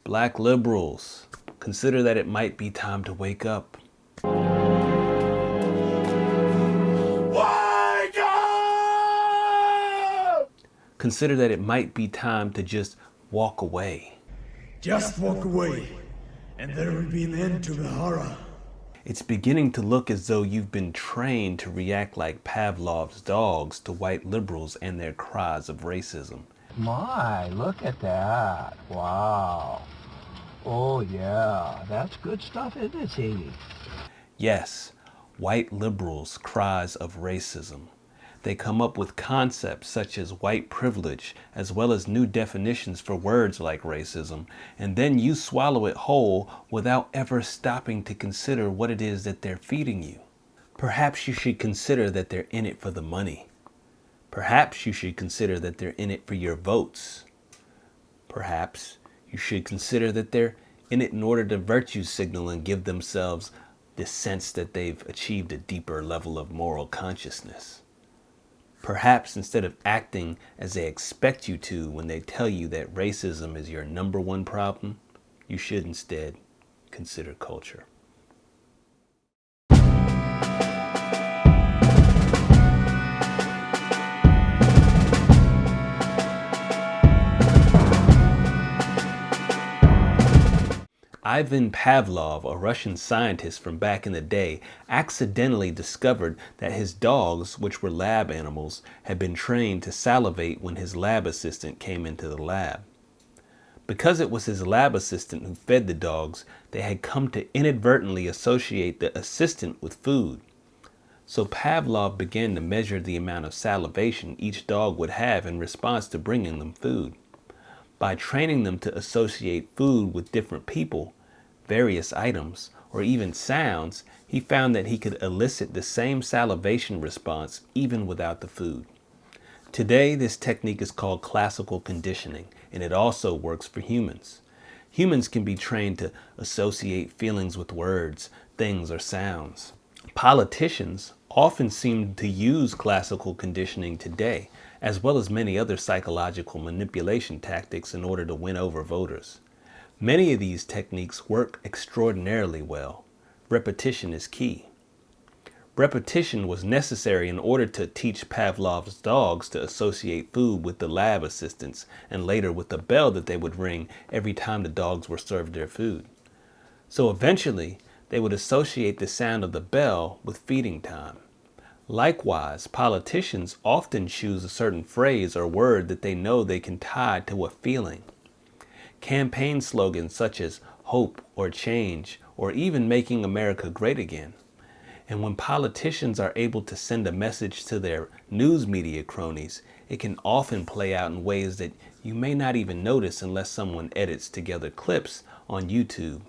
Black liberals, consider that it might be time to wake up. Wake up! Consider that it might be time to just walk away. Just walk away, and there will be an end to the horror. It's beginning to look as though you've been trained to react like Pavlov's dogs to white liberals and their cries of racism. My, look at that. Wow. Oh yeah, that's good stuff, isn't it, Sadie? Yes, white liberals' cries of racism. They come up with concepts such as white privilege, as well as new definitions for words like racism, and then you swallow it whole without ever stopping to consider what it is that they're feeding you. Perhaps you should consider that they're in it for the money. Perhaps you should consider that they're in it for your votes. Perhaps you should consider that they're in it in order to virtue signal and give themselves the sense that they've achieved a deeper level of moral consciousness. Perhaps instead of acting as they expect you to when they tell you that racism is your #1 problem, you should instead consider culture. Ivan Pavlov, a Russian scientist from back in the day, accidentally discovered that his dogs, which were lab animals, had been trained to salivate when his lab assistant came into the lab. Because it was his lab assistant who fed the dogs, they had come to inadvertently associate the assistant with food. So Pavlov began to measure the amount of salivation each dog would have in response to bringing them food. By training them to associate food with different people, various items, or even sounds, he found that he could elicit the same salivation response even without the food. Today, this technique is called classical conditioning, and it also works for humans. Humans can be trained to associate feelings with words, things, or sounds. Politicians often seem to use classical conditioning today, as well as many other psychological manipulation tactics in order to win over voters. Many of these techniques work extraordinarily well. Repetition is key. Repetition was necessary in order to teach Pavlov's dogs to associate food with the lab assistants and later with the bell that they would ring every time the dogs were served their food. So eventually, they would associate the sound of the bell with feeding time. Likewise, politicians often choose a certain phrase or word that they know they can tie to a feeling. Campaign slogans such as hope or change or even making America great again. And when politicians are able to send a message to their news media cronies, it can often play out in ways that you may not even notice unless someone edits together clips on YouTube.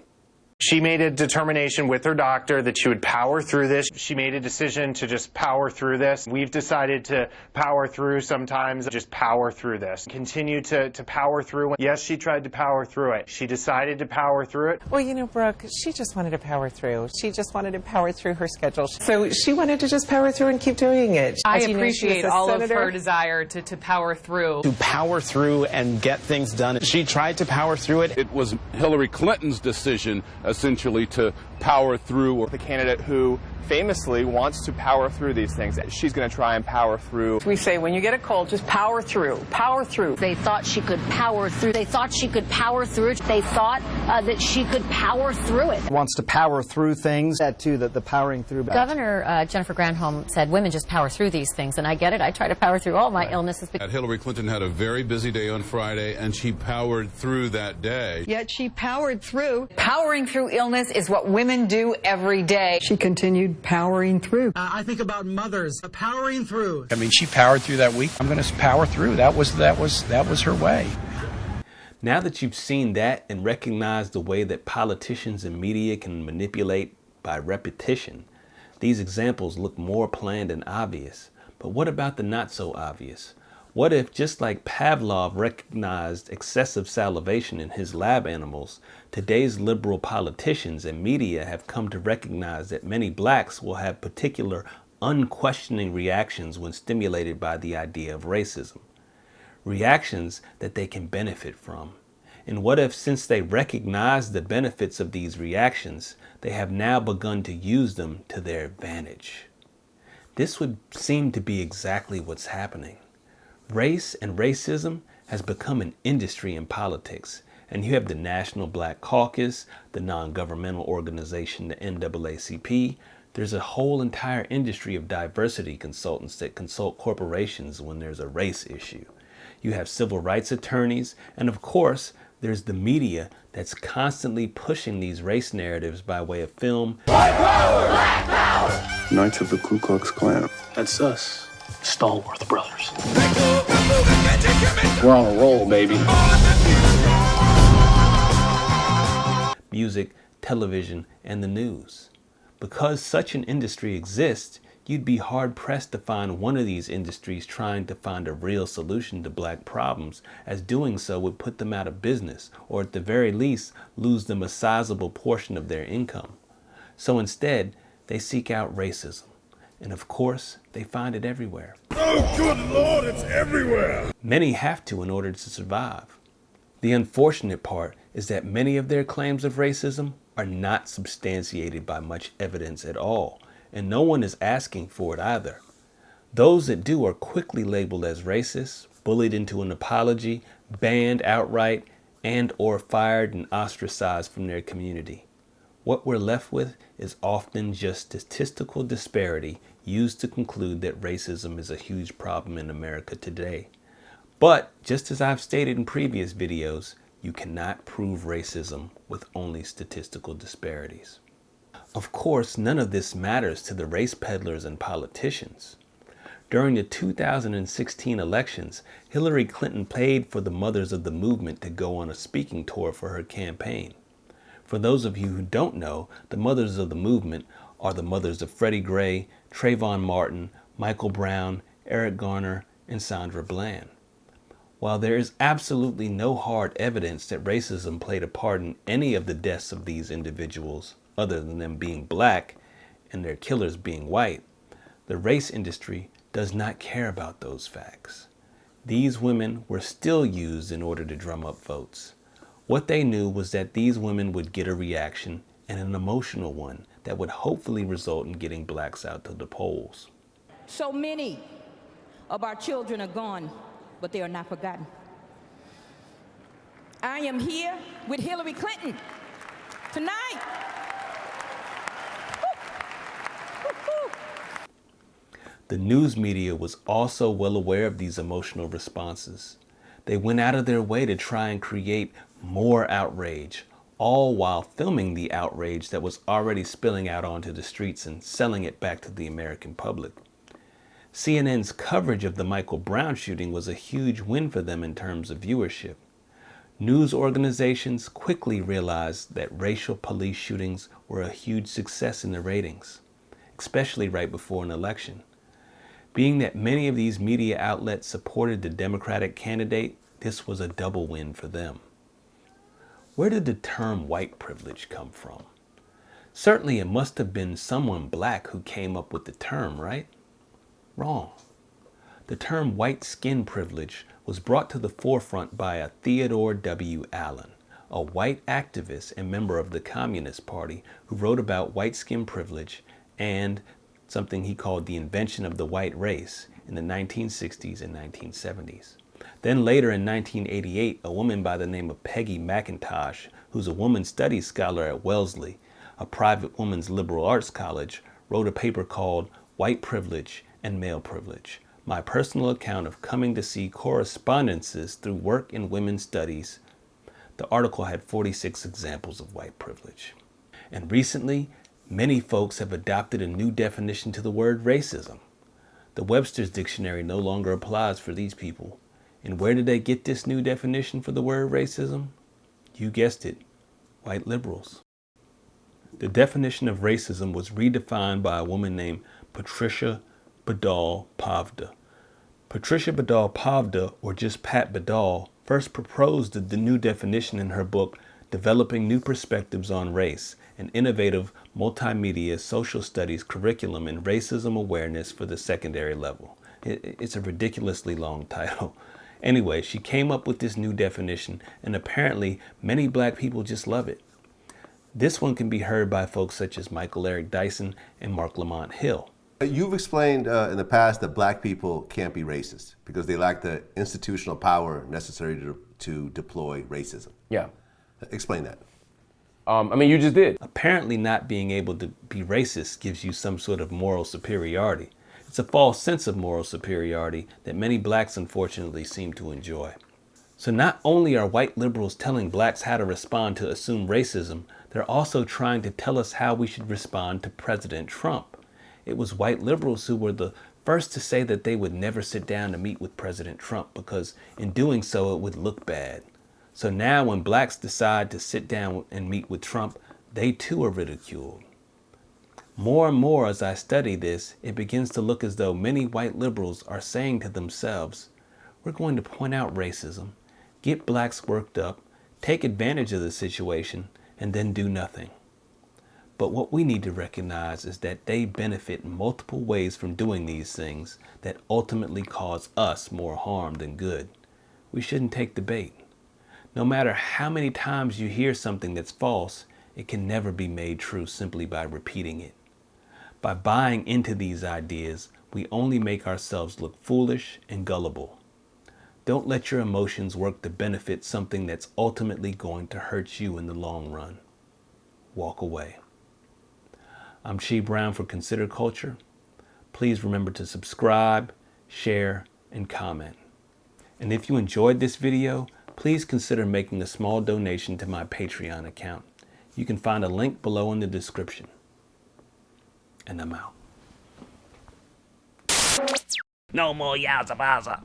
She made a determination with her doctor that she would power through this. She made a decision to just power through this. We've decided to power through sometimes, just power through this. Continue to power through. Yes, she tried to power through it. She decided to power through it. Well, you know, Brooke, she just wanted to power through. She just wanted to power through her schedule. So she wanted to just power through and keep doing it. I appreciate all of her desire to power through. To power through and get things done. She tried to power through it. It was Hillary Clinton's decision, essentially, to power through. The candidate who famously wants to power through these things. She's going to try and power through. We say when you get a cold, just power through. Power through. They thought she could power through. They thought she could power through it. They thought that she could power through it. Wants to power through things. That too, the powering through. Governor Jennifer Granholm said women just power through these things, and I get it. I try to power through all my illnesses. Hillary Clinton had a very busy day on Friday, and she powered through that day. Yet she powered through. Powering through illness is what women do every day. She continued powering through. I think about mothers powering through. I mean, she powered through that week. I'm going to power through. That was her way. Now that you've seen that and recognized the way that politicians and media can manipulate by repetition, these examples look more planned and obvious. But what about the not so obvious? What if, just like Pavlov recognized excessive salivation in his lab animals, today's liberal politicians and media have come to recognize that many blacks will have particular unquestioning reactions when stimulated by the idea of racism? Reactions that they can benefit from. And what if, since they recognize the benefits of these reactions, they have now begun to use them to their advantage? This would seem to be exactly what's happening. Race and racism has become an industry in politics, and you have the National Black Caucus, the non-governmental organization, the NAACP. There's a whole entire industry of diversity consultants that consult corporations when there's a race issue. You have civil rights attorneys, and of course, there's the media that's constantly pushing these race narratives by way of film. White power! Black power! Knights of the Ku Klux Klan. That's us, Stallworth Brothers. We're on a roll, baby. Music, television, and the news. Because such an industry exists, you'd be hard-pressed to find one of these industries trying to find a real solution to black problems, as doing so would put them out of business, or at the very least, lose them a sizable portion of their income. So instead, they seek out racism. And of course, they find it everywhere. Oh, good Lord, it's everywhere! Many have to in order to survive. The unfortunate part is that many of their claims of racism are not substantiated by much evidence at all, and no one is asking for it either. Those that do are quickly labeled as racist, bullied into an apology, banned outright, and or fired and ostracized from their community. What we're left with is often just statistical disparity used to conclude that racism is a huge problem in America today. But just as I've stated in previous videos, you cannot prove racism with only statistical disparities. Of course, none of this matters to the race peddlers and politicians. During the 2016 elections, Hillary Clinton paid for the mothers of the movement to go on a speaking tour for her campaign. For those of you who don't know, the mothers of the movement are the mothers of Freddie Gray, Trayvon Martin, Michael Brown, Eric Garner, and Sandra Bland. While there is absolutely no hard evidence that racism played a part in any of the deaths of these individuals, other than them being black and their killers being white, the race industry does not care about those facts. These women were still used in order to drum up votes. What they knew was that these women would get a reaction, and an emotional one, that would hopefully result in getting blacks out to the polls. So many of our children are gone, but they are not forgotten. I am here with Hillary Clinton tonight. The news media was also well aware of these emotional responses. They went out of their way to try and create more outrage, all while filming the outrage that was already spilling out onto the streets and selling it back to the American public. CNN's coverage of the Michael Brown shooting was a huge win for them in terms of viewership. News organizations quickly realized that racial police shootings were a huge success in the ratings, especially right before an election. Being that many of these media outlets supported the Democratic candidate, this was a double win for them. Where did the term white privilege come from? Certainly it must have been someone black who came up with the term, right? Wrong. The term white skin privilege was brought to the forefront by a Theodore W Allen, a white activist and member of the Communist Party who wrote about white skin privilege and something he called the invention of the white race in the 1960s and 1970s. Then later in 1988, a woman by the name of Peggy Macintosh, who's a woman studies scholar at Wellesley, a private women's liberal arts college, wrote a paper called White Privilege and Male Privilege, my personal account of coming to see correspondences through work in women's studies. The article had 46 examples of white privilege. And recently, many folks have adopted a new definition to the word racism. The Webster's Dictionary no longer applies for these people. And where did they get this new definition for the word racism? You guessed it, white liberals. The definition of racism was redefined by a woman named Patricia Bidol Pavlov. Patricia Bidol Pavlov, or just Pat Bidol, first proposed the new definition in her book, Developing New Perspectives on Race, an innovative multimedia social studies curriculum in racism awareness for the secondary level. It's a ridiculously long title. Anyway, she came up with this new definition, and apparently many black people just love it. This one can be heard by folks such as Michael Eric Dyson and Mark Lamont Hill. You've explained in the past that black people can't be racist because they lack the institutional power necessary to deploy racism. Yeah. Explain that. I mean, you just did. Apparently not being able to be racist gives you some sort of moral superiority. It's a false sense of moral superiority that many blacks unfortunately seem to enjoy. So not only are white liberals telling blacks how to respond to assumed racism, they're also trying to tell us how we should respond to President Trump. It was white liberals who were the first to say that they would never sit down to meet with President Trump because in doing so it would look bad. So now when blacks decide to sit down and meet with Trump, they too are ridiculed. More and more as I study this, it begins to look as though many white liberals are saying to themselves, we're going to point out racism, get blacks worked up, take advantage of the situation, and then do nothing. But what we need to recognize is that they benefit in multiple ways from doing these things that ultimately cause us more harm than good. We shouldn't take the bait. No matter how many times you hear something that's false, it can never be made true simply by repeating it. By buying into these ideas, we only make ourselves look foolish and gullible. Don't let your emotions work to benefit something that's ultimately going to hurt you in the long run. Walk away. I'm Chi Brown for Consider Culture. Please remember to subscribe, share, and comment. And if you enjoyed this video, please consider making a small donation to my Patreon account. You can find a link below in the description. And I'm out. No more Yaza Baza.